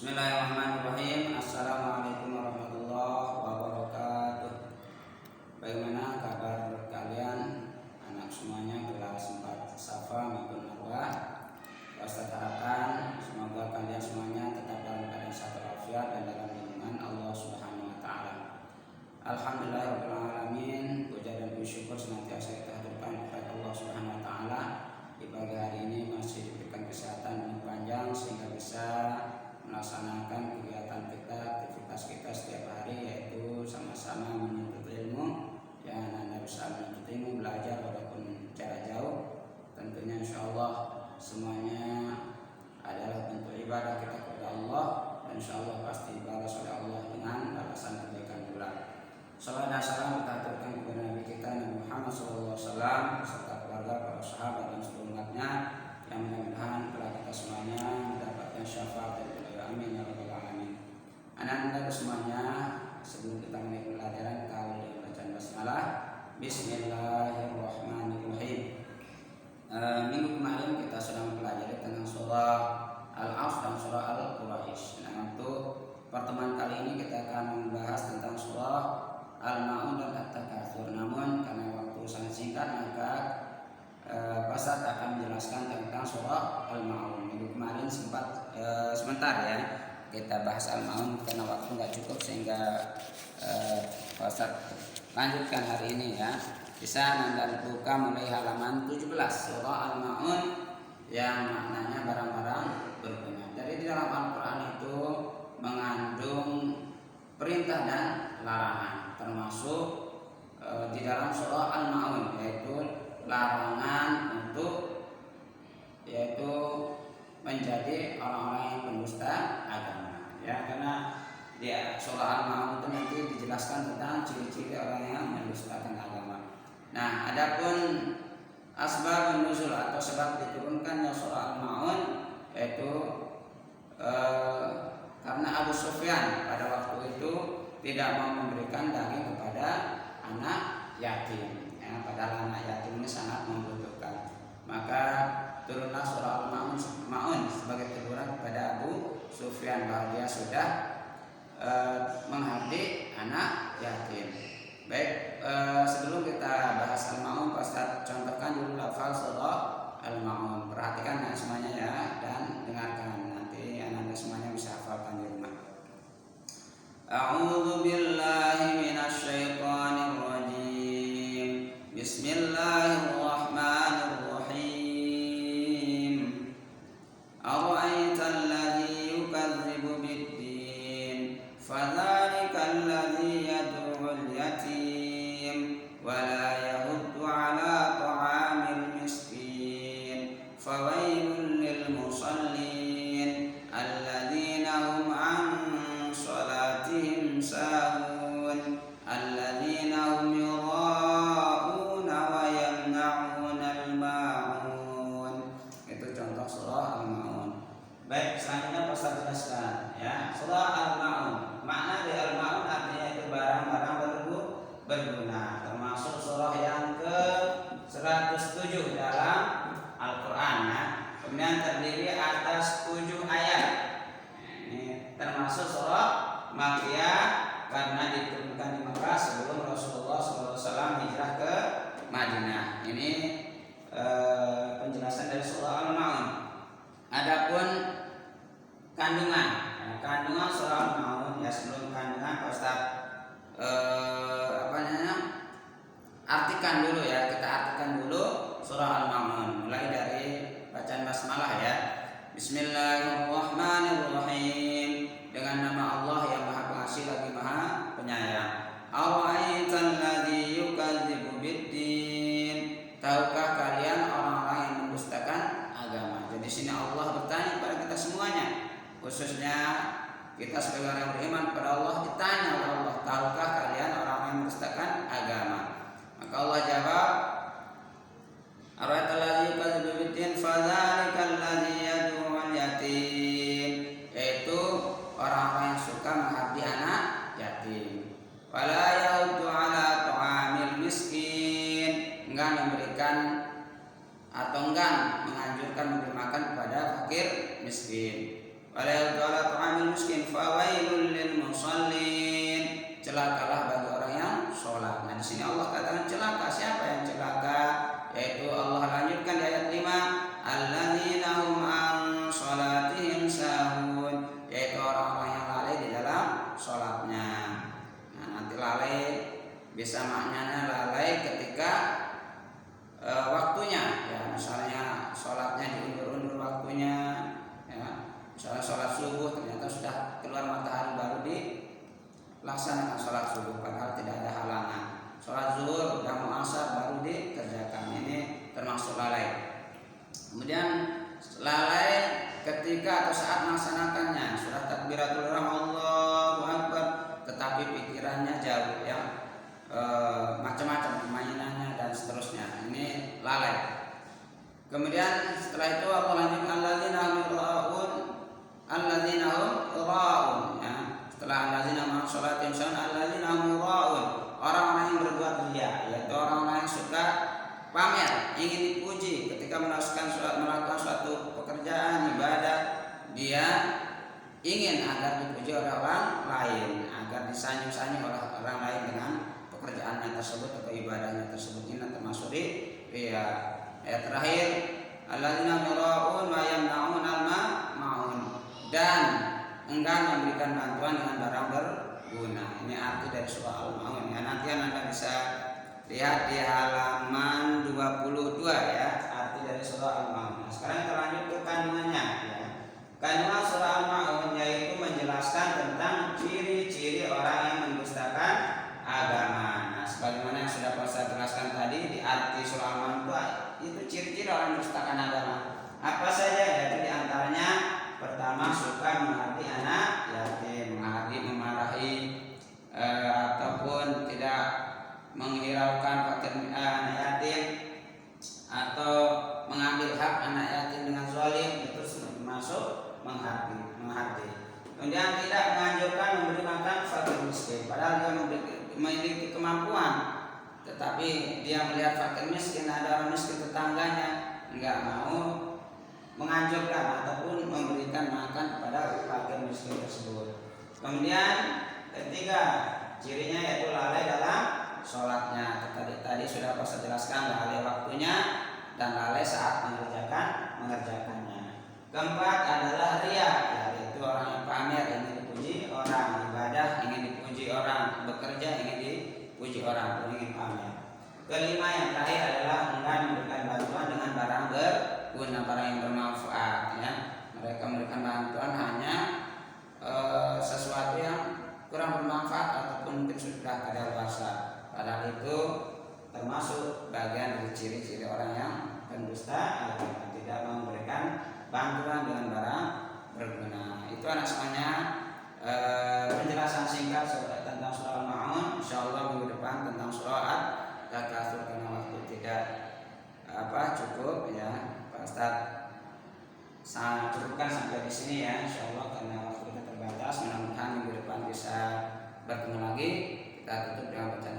Bismillahirrahmanirrahim. Assalamualaikum warahmatullahi wabarakatuh. Bagaimana kabar kalian anak semuanya kelas 4 Safa maupun Marwah? Ustaz harapkan semoga kalian semuanya tetap dalam keadaan sehat walafiat dan dalam lindungan Allah Subhanahu wa taala. Alhamdulillahirabbil alamin. Puja dan puji syukur senantiasa kita haturkan kepada Allah Subhanahu wa taala. Di pagi hari ini masih diberikan kesehatan yang panjang sehingga bisa melaksanakan kegiatan kita, aktivitas kita setiap hari, yaitu sama-sama menuntut ilmu. Yang Anda bisa menuntut ilmu, belajar walaupun jarak jauh. Tentunya insya Allah semuanya adalah bentuk ibadah kita kepada Allah, dan insya Allah pasti dibalas oleh Allah dengan balasan kebaikan pula. Salam dan salam kita aturkan kepada Nabi kita Nabi Muhammad SAW beserta keluarga, para sahabat dan seluruh umatnya, yang mudah-mudahan telah kita semuanya mendapatkan syafaat dari beliau. Amin ya rabbal alamin. Anak-anak semuanya, sebelum kita mulai pelajaran, kita awali dengan bacaan basmalah. Bismillahirrahmanirrahim. Minggu kemarin kita sudah mempelajari tentang surah Al-Asr dan surah Al-Quraisy. Nah, untuk pertemuan kali ini kita akan membahas tentang surah Al-Ma'un dan At-Takatsur. Namun karena waktu sangat singkat, maka Ustaz akan menjelaskan tentang surah Al-Ma'un. Minggu kemarin sempat sebentar ya kita bahas Al-Ma'un karena waktu nggak cukup, sehingga Ustaz lanjutkan hari ini ya. Bisa Anda buka mulai halaman 17 surah Al-Ma'un yang maknanya barang-barang berguna. Jadi di dalam Al-Quran itu mengandung perintah dan larangan, termasuk di dalam surah Al-Ma'un, yaitu larangan untuk yaitu menjadi orang-orang yang pendusta agama ya, karena di surah Al-Ma'un itu nanti dijelaskan tentang ciri-ciri orang yang mendustakan agama. Nah, adapun asbabun nuzul atau sebab diturunkannya surah Al-Ma'un, yaitu karena Abu Sufyan pada waktu itu tidak mau memberikan daging kepada anak yatim. Padahal anak yatim ini sangat membutuhkan. Maka turunlah surah Al-Ma'un sebagai teguran kepada Abu Sufyan bahwa dia sudah menghardik anak yatim. Baik, sebelum kita bahas Al-Ma'un, Ustaz contohkan dulu lafal surah Al-Ma'un. Perhatikan ya semuanya ya, dan dengarkan, nanti Anda semuanya bisa hafalkan di rumah. A'udzu billahi minasyaitonir rajim. Bismillahirrahmanirrahim. Ara'aital ladzi yukadzibu bid-din, fadzalika alladzi yad'ul yatim wa la yahuddu 'ala ta'amil miskin, fawailul lil musallin alladzina hum 'an shalatihim sahun alladzina hum Baik, selanjutnya Ustaz jelaskan ya. Surah Al-Ma'un. Makna dari Al-Ma'un artinya itu barang-barang berguna, termasuk surah yang ke-107 dalam Al-Qur'an ya. Kemudian terdiri atas 7 ayat. Ini termasuk surah Makkiyah karena diturunkan di Makkah sebelum Rasulullah SAW hijrah ke Madinah. Ini penjelasan dari surah Al-Ma'un. Adapun kandungan surah Al-Ma'un ya, sebelum kandungan Ustaz artikan dulu ya, kita artikan dulu surah Al-Ma'un mulai dari bacaan basmalah ya. Bismillahirrahmanirrahim. Dengan nama Allah yang Maha Pengasih lagi Maha Penyayang. Ara'aital ladzi yukadzibu bid-din. Tahukah kalian orang-orang yang mendustakan agama? Jadi sini Allah bertanya kepada kita semuanya, khususnya kita sebagai orang yang beriman kepada Allah, ditanya oleh Allah, tahukah kalian orang-orang yang mendustakan agama? Maka Allah jawab, Ara'aital ladzi yukadzibu bid-din, fadzalikal ladzi yad'ul yatim, yaitu orang-orang yang suka menghardik anak yatim. Wala yahuddu 'ala ta'amil miskin, enggak memberikan atau enggak menganjurkan memberi makan kepada fakir miskin. Wala yahuddu 'ala ta'amil miskin fawailul lil musallin. Celakalah bagi orang yang sholat. Nah di sini Allah katakan celaka. Siapa yang celaka? Yaitu Allah lanjutkan di ayat 5, alladzina hum an sholatihim sahun, yaitu orang-orang yang lalai di dalam sholatnya. Nah nanti lalai bisa maknanya lalai ketika waktunya, ya misalnya sholatnya diundur-undur waktunya, ya misalnya sholat subuh ternyata sudah keluar matahari baru dilaksanakan sholat subuh padahal tidak ada halangan. Sholat zuhur udah mau asar baru dikerjakan, ini termasuk lalai. Kemudian lalai ketika atau saat melaksanakannya, sudah takbiratul ihram Allahu Akbar, tetapi pikirannya jauh, ya macam-macam permainannya dan seterusnya, ini lalai. Kemudian setelah itu Allah lanjutkan alladzina hum yura'un, ya. Setelah alladzina ma'as sholatin sahun, alladzina hum yura'un, orang-orang yang berbuat riya, yaitu orang-orang yang suka pamer, ingin dipuji ketika melakukan suatu pekerjaan ibadah, dia ingin agar dipuji oleh orang lain, agar disanjung-sanjung oleh orang lain dengan pekerjaannya tersebut atau ibadahnya tersebut. Ini termasuk riya. Ayat terakhir, alladzina yura'un wa yamna'un al-ma'un, dan enggan memberikan bantuan dengan barang berguna. Ini arti dari surah Al-Ma'un, ya. Nanti Anda bisa lihat di halaman 22, ya, arti dari surah Al-Ma'un. Nah, sekarang kita lanjut ke kandungannya, ya. Kandungan surah Al-Ma'un yaitu menjelaskan tentang ciri-ciri orang yang mendustakan agama. Nah, sebagaimana yang sudah saya jelaskan tadi di arti surah Al-Ma'un itu ciri-ciri orang mendustakan agama. Apa saja? Yaitu diantaranya pertama, suka menghati anak yatim, memarahi ataupun tidak menghiraukan anak yatim atau mengambil hak anak yatim dengan zalim, itu termasuk menghati. Kemudian tidak menganjurkan memberi makan fakir miskin, padahal dia memiliki kemampuan, tetapi dia melihat fakir miskin, ada orang miskin tetangganya, enggak mau menganjurkan ataupun memberikan makan kepada fakir miskin tersebut. Kemudian ketiga, cirinya yaitu lalai dalam sholatnya. Tadi sudah saya jelaskan, lalai waktunya dan lalai saat mengerjakannya. Keempat adalah riya, yaitu orang yang pamer, ingin dipuji orang, ibadah ingin dipuji orang, bekerja ingin dipuji orang, ingin pamer. Kelima yang terakhir adalah enggan memberikan bantuan dengan barang berguna, barang yang bermanfaat, ya. Mereka memberikan bantuan hanya sesuatu yang kurang bermanfaat ataupun mungkin sudah kadaluarsa. Padahal itu termasuk bagian dari ciri-ciri orang yang pendusta agama, tidak memberikan bantuan dengan barang berguna. Itu anak semuanya penjelasan singkat tentang surah Al-Ma'un. Insyaallah minggu depan tentang surah At-Takatsur, karena waktu tidak cukup, ya. Pak Ustaz saya cukupkan sampai di sini, ya. Insyaallah karena waktu kita terbatas, mudah-mudahan minggu depan bisa bertemu lagi. Kita tutup dengan bacaan